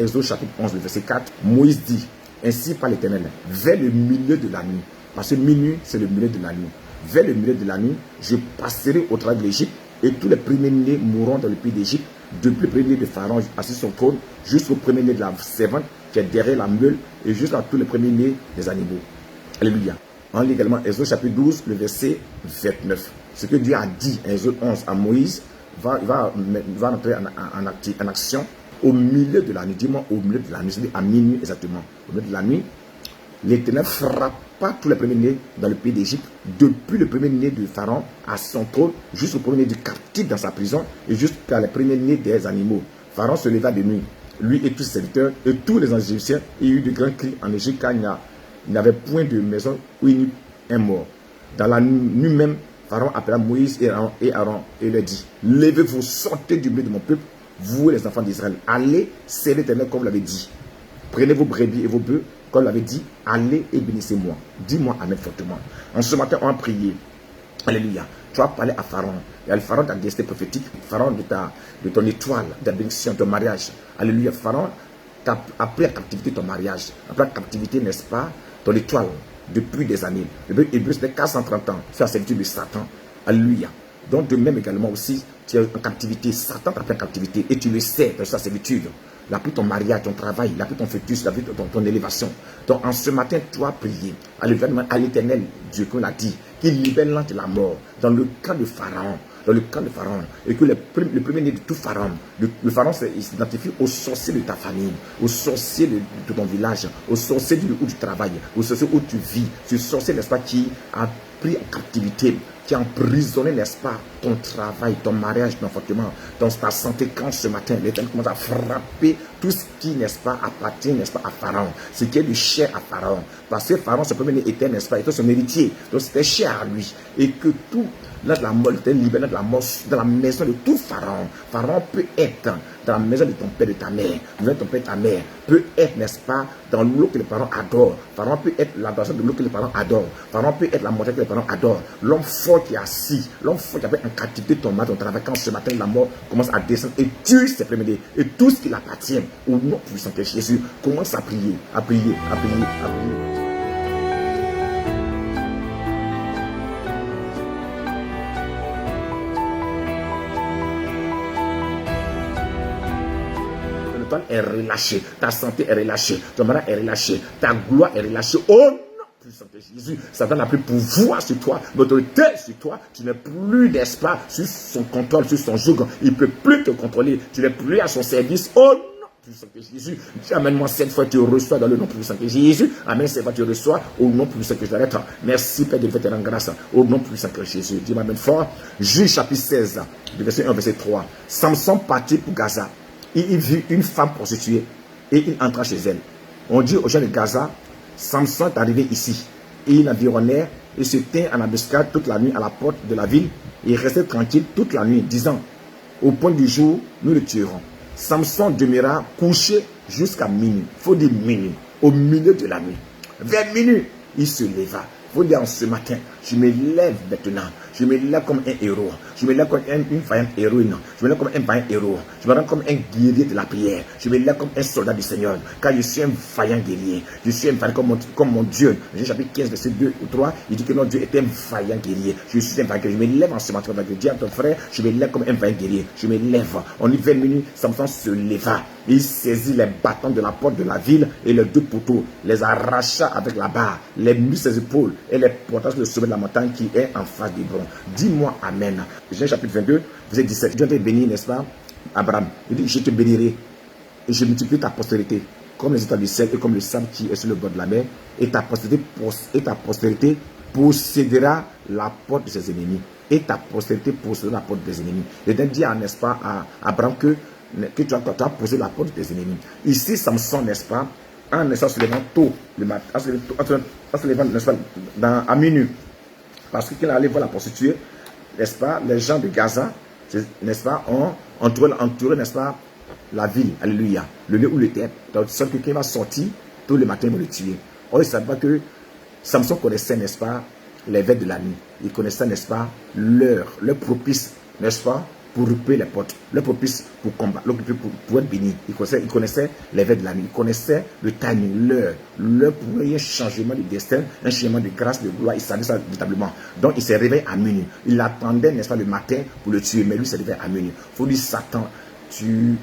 Exode chapitre 11, le verset 4, Moïse dit, ainsi par l'Éternel, vers le milieu de la nuit, parce que minuit, c'est le milieu de la nuit. Vers le milieu de la nuit, je passerai au travers de l'Égypte, et tous les premiers-nés mourront dans le pays d'Égypte, depuis le premier-né de Pharaon assis sur son trône, jusqu'au premier-né de la servante qui est derrière la meule, et jusqu'à tous les premiers-nés des animaux. Alléluia. On lit également Exode chapitre 12, le verset 29. Ce que Dieu a dit en Exode 11 à Moïse va entrer en action au milieu de la nuit. Dis-moi au milieu de la nuit, c'est-à-dire à minuit exactement. Au milieu de la nuit, l'Éternel frappa tous les premiers-nés dans le pays d'Égypte, depuis le premier-né de Pharaon à son trône, jusqu'au premier-né du captif dans sa prison, et jusqu'à le premier-né des animaux. Pharaon se leva de nuit, lui et tous ses serviteurs, et tous les Égyptiens, et il y eut de grands cris en Égypte, car il n'avait point de maison où il n'y eut un mort. Dans la nuit même, Pharaon appela Moïse et Aaron et leur dit, levez-vous, sortez du milieu de mon peuple, vous les enfants d'Israël, allez servir l'Éternel comme vous l'avez dit. Prenez vos brebis et vos bœufs, comme l'avait dit, allez et bénissez-moi. Dis-moi amen fortement. En ce matin, on a prié. Alléluia. Tu vas parler à Pharaon. Il y a le Pharaon de ta destinée prophétique, Pharaon de ton étoile, de ta bénédiction, de ton mariage. Alléluia. Pharaon t'a appris à captivité ton mariage. Appris à captivité, n'est-ce pas, ton étoile, depuis des années. Le Hébreu, c'était 430 ans. C'est la servitude de Satan. Alléluia. Donc, de même également aussi, tu es en captivité. Satan t'a pris en captivité et tu le sais dans sa servitude. Il a pris ton mariage, ton travail, il a pris ton fœtus, il a pris ton élévation. Donc en ce matin, tu as prié à l'Éternel, Dieu qu'on l'a dit, qu'il libère l'ange de la mort dans le camp de Pharaon. Dans le camp de Pharaon. Et que le premier-né de tout Pharaon, le Pharaon s'identifie aux sorciers de ta famille, aux sorciers de ton village, aux sorciers où tu travailles, aux sorciers où tu vis. Ce sorcier, n'est-ce pas, qui a pris en captivité, qui a emprisonné, n'est-ce pas, ton travail, ton mariage, ton enfantement, ta santé. Quand ce matin, l'Éternel commence à frapper tout ce qui, n'est-ce pas, appartient, n'est-ce pas, à Pharaon, ce qui est du cher à Pharaon. Parce que Pharaon, ce premier-né était, n'est-ce pas, était son héritier. Donc c'était cher à lui. Et que tout, là, de la mort, libéré de la mort, dans la maison de tout Pharaon. Pharaon peut être dans la maison de ton père, de ta mère, de ton père, de ta mère, peut être, n'est-ce pas, dans l'eau que les parents adorent. Pharaon peut être l'adoration de l'eau que les parents adorent. Pharaon peut être la montagne que les parents adorent. L'homme fort qui est assis, l'homme fort qui avait en captivité ton mari, ton travail, quand ce matin la mort commence à descendre et tue ses premiers-nés et tout ce qui l'appartient, au nom puissant de Jésus, commence à prier, à prier, à prier, à prier. Est relâché, ta santé est relâchée, ton malade est relâché, ta gloire est relâchée. Oh non, puissant de Jésus, Satan n'a plus pouvoir sur toi, l'autorité sur toi, tu n'es plus, n'est-ce pas, sur son contrôle, sur son joug, il ne peut plus te contrôler, tu n'es plus à son service. Oh non, puissant de Jésus, amène-moi cette fois, tu reçois dans le nom puissant de Jésus, amène cette fois, tu reçois au nom puissant que je vais être. Merci Père de te rendre grâce, au nom puissant de Jésus. Dis-moi même fort, Juge chapitre 16, verset 1, verset 3, Samson partit pour Gaza. Il vit une femme prostituée et il entra chez elle. On dit aux gens de Gaza, Samson est arrivé ici. Et il environnait et se tint en embuscade toute la nuit à la porte de la ville. Et il restait tranquille toute la nuit, disant, au point du jour, nous le tuerons. Samson demeura couché jusqu'à minuit. Il faut dire minuit, au milieu de la nuit. Vers minuit, il se leva. Il faut dire en ce matin, je me lève maintenant. Je me lève comme un héros. Je me lève comme une vaillante héroïne. Je me lève comme un vaillant héros. Je me lève comme un guerrier de la prière. Je me lève comme un soldat du Seigneur. Car je suis un vaillant guerrier. Je suis un vaillant comme mon Dieu. J'ai chapitre 15, verset 2 ou 3. Il dit que notre Dieu est un vaillant guerrier. Je suis un vaillant guerrier. Je me lève en ce matin. Je dis à ton frère, je me lève comme un vaillant guerrier. Je me lève. On y vers minuit, Samson se leva. Il saisit les bâtons de la porte de la ville et les deux poteaux, les arracha avec la barre, les mit ses épaules et les porta sur le sommet de la montagne qui est en face d'Hébron. Dis-moi amen. Genèse chapitre 22, verset 17. Dieu t'a béni, n'est-ce pas, Abraham? Il dit, je te bénirai et je multiplie ta postérité comme les étoiles du ciel et comme le sable qui est sur le bord de la mer, et ta postérité possédera la porte de ses ennemis. Et ta postérité possédera la porte des ennemis. Et Dieu dit, n'est-ce pas, à Abraham que tu as posé la porte de tes ennemis. Ici, Samson, n'est-ce pas, en se levant tôt, le matin, en se levant, n'est-ce pas, à minuit, parce qu'il allait voir la prostituée, n'est-ce pas, les gens de Gaza, n'est-ce pas, ont entouré, n'est-ce pas, la ville, alléluia, le lieu où il était, donc seul quelqu'un va sortir, tous les matins, il va le tuer. Or, il ne savait pas que Samson connaissait, n'est-ce pas, les veilles de la nuit. Il connaissait, n'est-ce pas, l'heure propice, n'est-ce pas, pour repayer les portes, le propice pour combattre, le propice pour être béni. Il connaissait les veilles de la nuit, il connaissait le timing, l'heure pour un changement de destin, un changement de grâce, de gloire. Il savait ça véritablement. Donc il s'est réveillé à minuit. Il attendait, n'est-ce pas, le matin pour le tuer, mais lui s'est réveillé à minuit. Il faut dire, Satan, tu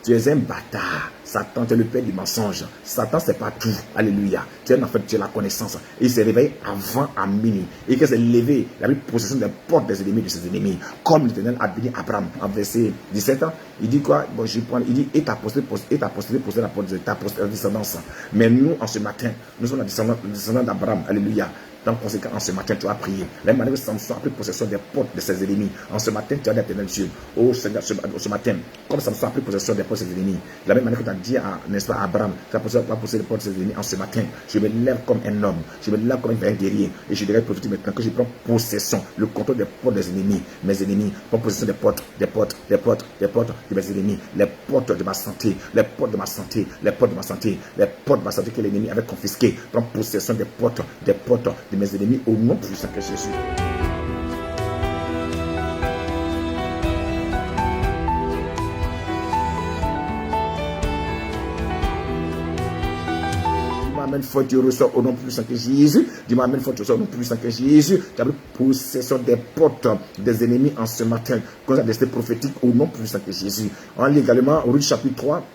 es un bâtard. Satan, tu es le père du mensonge. Satan, c'est pas tout. Alléluia. Tu es en fait, tu as la connaissance. Et il s'est réveillé avant à minuit. Et qu'il s'est levé, il a eu possession des portes des ennemis de ses ennemis. Comme l'Éternel a béni Abraham. En verset 17, il dit quoi? Bon, je prends, il dit, et ta postérité possède la porte de ta descendance. Mais nous, en ce matin, nous sommes la descendants d'Abraham. Alléluia. Donc, conséquent, en ce matin, tu as prié. La même manière que Samson a pris possession des portes de ses ennemis. En ce matin, tu as dit à l'éternel Dieu, oh Seigneur, ce matin, comme Samson a pris possession des portes de ses ennemis, de la même manière que tu as dit à, n'est-ce pas, à Abraham, tu as possession des portes de ses ennemis. En ce matin, je me lève comme un homme, je me lève comme un guerrier, et je dirais profiter maintenant que je prends possession, le contrôle des portes des ennemis, mes ennemis, prends possession des portes de mes ennemis, les portes de ma santé, les portes de ma santé, les portes de ma santé, les portes de ma santé que l'ennemi avait confisquées. Prends possession des portes de mes ennemis au nom puissant que Jésus. Amen, foi, tu reçois au nom puissant que Jésus. Dis-moi, amen, foi, tu reçois au nom puissant que Jésus. Tu as pris possession des portes des ennemis en ce matin. Comme ça, destin prophétique au nom puissant que Jésus. On lit également Ruth chapitre 3.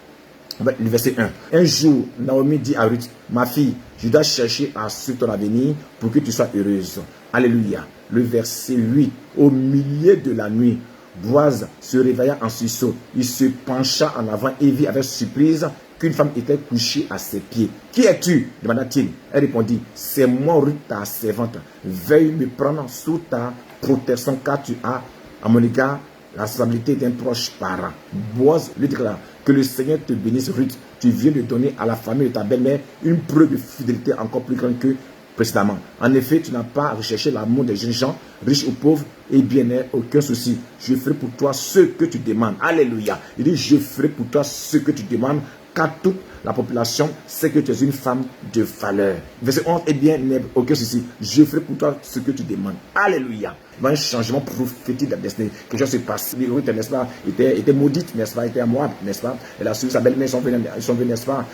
Le verset 1. Un jour, Naomi dit à Ruth, ma fille, je dois chercher à suivre ton avenir pour que tu sois heureuse. Alléluia. Le verset 8. Au milieu de la nuit, Boaz se réveilla en sursaut. Il se pencha en avant et vit avec surprise qu'une femme était couchée à ses pieds. Qui es-tu? Demanda-t-il. Elle répondit, c'est moi, Ruth, ta servante. Veuille me prendre sous ta protection car tu as à mon égard la responsabilité d'un proche parent. Boaz lui déclara, que le Seigneur te bénisse, Ruth. Tu viens de donner à la famille de ta belle-mère une preuve de fidélité encore plus grande que précédemment. En effet, tu n'as pas recherché l'amour des jeunes gens, riches ou pauvres, et bien, aucun souci. Je ferai pour toi ce que tu demandes. Alléluia. Il dit, je ferai pour toi ce que tu demandes, car toute la population sait que tu es une femme de valeur. Verset 11, eh bien, aucun souci. Je ferai pour toi ce que tu demandes. Alléluia. Il y a un changement prophétique de la destinée. Quelque chose se passe. Les Ruth, n'est-ce pas, était maudite, n'est-ce pas, était à Moab, n'est-ce pas. Elle a suivi sa belle-mère, ils sont venus, n'est-ce pas,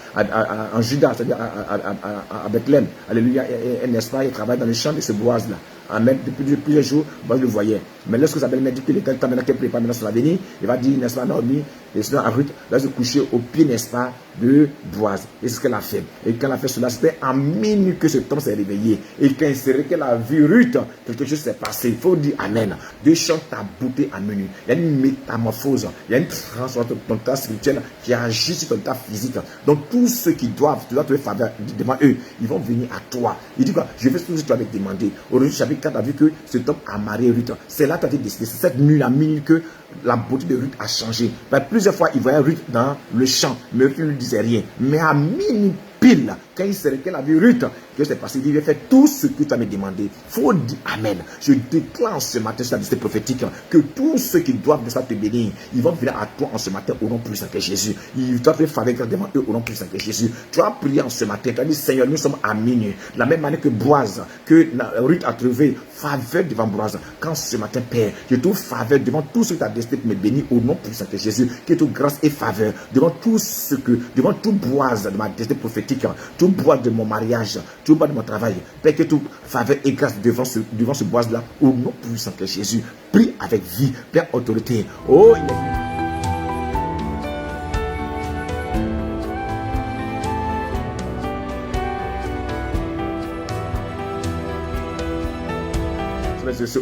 en Juda, c'est-à-dire à Bethléem. Alléluia. Et n'est-ce pas, il travaille dans les champs de ce Boaz-là. Amen. Depuis plusieurs jours, Boaz le voyait. Mais lorsque sa belle-mère dit qu'il était temps maintenant qu'elle prépare maintenant son avenir, il va dire, n'est-ce pas, Naomi, et sinon à Ruth, va se coucher au pied, n'est-ce pas, de Boaz. Et c'est ce qu'elle a fait. Et quand elle a fait cela, c'était en minuit que cet homme s'est réveillé. Et quand qu'elle a vu Ruth, quelque chose s'est passé. Il faut dire Amen. Dieu chante ta beauté à minuit. Il y a une métamorphose, il y a une transformation de ton état spirituel qui agit sur ton état physique. Donc tous ceux qui doivent te faveur devant eux, ils vont venir à toi. Il dit quoi? Je fais tout ce que tu avais demandé. Aujourd'hui, chapitre 4, tu as vu que cet homme a marié Ruth. C'est là que tu as décidé. C'est cette nuit, la minuit que la beauté de Ruth a changé. Plusieurs fois, il voyait Ruth dans le champ, mais Ruth ne lui disait rien. Mais à minuit pile, quand il s'est qu'elle a vu Ruth, que c'est passé, il lui a fait tout ce que tu as me demandé. Il faut dire Amen. Je déclare ce matin sur la liste prophétique que tous ceux qui doivent te bénir, ils vont venir à toi en ce matin au nom puissant que Jésus. Ils doivent te faveur devant eux au nom puissant que Jésus. Tu as prié en ce matin, tu as dit Seigneur, nous sommes à minuit. De la même manière que Boaz, que Ruth a trouvé faveur devant Boaz. Quand ce matin, Père, je trouve faveur devant tout ce que tu as décidé de me bénir au nom puissant que Jésus. Que toute grâce et faveur devant tout ce que, devant tout Boaz de ma destinée prophétique, tout Boaz de mon mariage, tout Boaz de mon travail. Père, que toute faveur et grâce devant ce Boaz-là, au nom puissant que Jésus. Prie avec vie, Père, autorité. Oh, il est...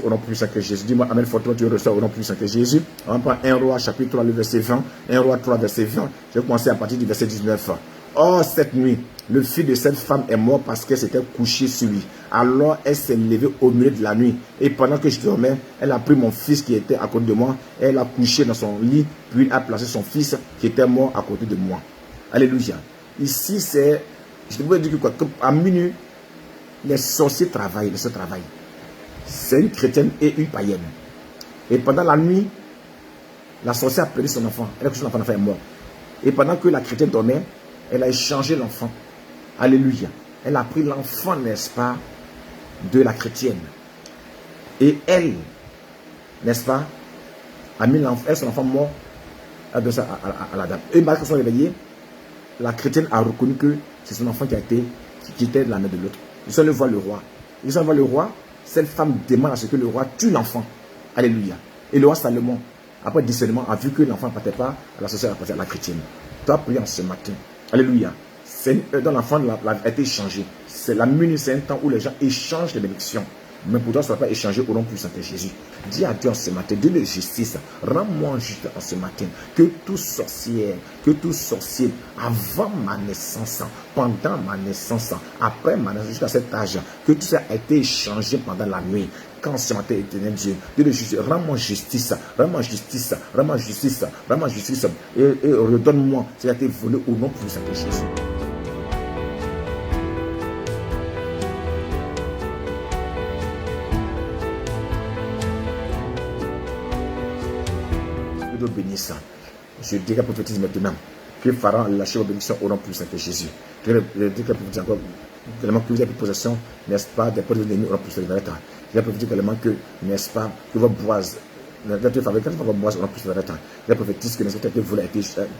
au nom puissant que Jésus. Dis-moi, Amen, fortement, tu reçois au nom puissant que Jésus. On prend 1 Roi, chapitre 3, le verset 20. 1 Roi 3, verset 20. Je vais commencer à partir du verset 19. Or, cette nuit, le fils de cette femme est mort parce qu'elle s'était couchée sur lui. Alors, elle s'est levée au milieu de la nuit. Et pendant que je dormais, elle a pris mon fils qui était à côté de moi. Elle a couché dans son lit, puis elle a placé son fils qui était mort à côté de moi. Alléluia. Ici, c'est, je voulais dire que quoi, à minuit, les sorciers travaillent, les sorciers travaillent. C'est une chrétienne et une païenne. Et pendant la nuit, la sorcière a perdu son enfant. Elle a couché son enfant, l'enfant est mort. Et pendant que la chrétienne dormait, elle a échangé l'enfant. Alléluia. Elle a pris l'enfant, n'est-ce pas, de la chrétienne. Et elle, n'est-ce pas, a mis son enfant mort, a donné ça à la dame. Et malgré qu'ils sont réveillés, la chrétienne a reconnu que c'est son enfant qui était de la mère de l'autre. Ils sont allés voir le roi. Ils sont allés voir le roi. Cette femme demande à ce que le roi tue l'enfant. Alléluia. Et le roi Salomon, après discernement, a vu que l'enfant ne partait pas à la sorcière, à la chrétienne. Tu as prié en ce matin. Alléluia. Dans l'enfant a été échangé. C'est la minuit, c'est un temps où les gens échangent les bénédictions. Mais pour toi, ça ne va pas échanger au nom puissant de Jésus. Dis à Dieu en ce matin, Dieu de justice, rends-moi juste en ce matin, que tout sorcier, avant ma naissance, pendant ma naissance, après ma naissance, jusqu'à cet âge, que tout ça a été échangé pendant la nuit. Quand ce matin, éternel Dieu, Dieu de justice, rends-moi justice, rends-moi justice, rends-moi justice, rends-moi justice, et redonne-moi ce qui a été volé au nom puissant de Jésus. De bénir ça. Je dirais prophétise maintenant que Pharaon lâche vos bénédictions au nom puissant de Jésus. Je dirais prophétise encore également que vous avez possession, n'est-ce pas, des portes de l'ennemi au nom puissant de Jésus. Je dirais prophétise également que, n'est-ce pas, que vos boises, la prophétise que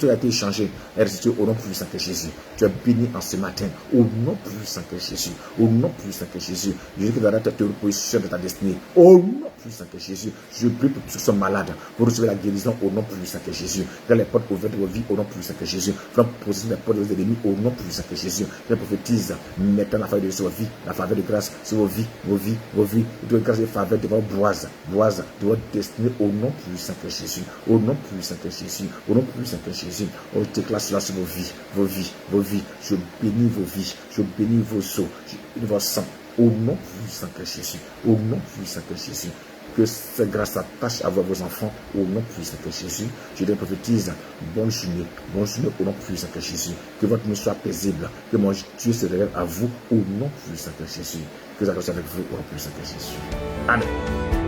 tu as été échangé et restitué au nom puissant de Jésus. Tu es béni en ce matin au nom puissant de Jésus. Au nom puissant de Jésus. Je dis que tu as te repositionner de ta destinée. Au nom puissant de Jésus. Je prie pour tous ceux qui sont malades pour recevoir la guérison au nom puissant de Jésus. Dans les portes ouvertes de vos vies au nom puissant de Jésus. Dans la position des portes de vos ennemis au nom puissant de Jésus. Je prophétise maintenant la faveur de vos vies, la faveur de grâce sur vos vies, de grâce et faveur de vos boises, de votre destinée au nom puissant de Jésus, au nom puissant de Jésus, au nom puissant de Jésus. On déclare cela sur vos vies. Je bénis vos vies, je bénis vos os, vos sangs, au nom puissant de Jésus, au nom puissant de Jésus. Que cette grâce s'attache à vos enfants au nom puissant de Jésus. Je les prophétise, bonne journée au nom puissant de Jésus. Que votre nuit soit paisible, que mon Dieu se révèle à vous au nom puissant de Jésus. Que ça soit avec vous au nom puissant de Jésus. Amen.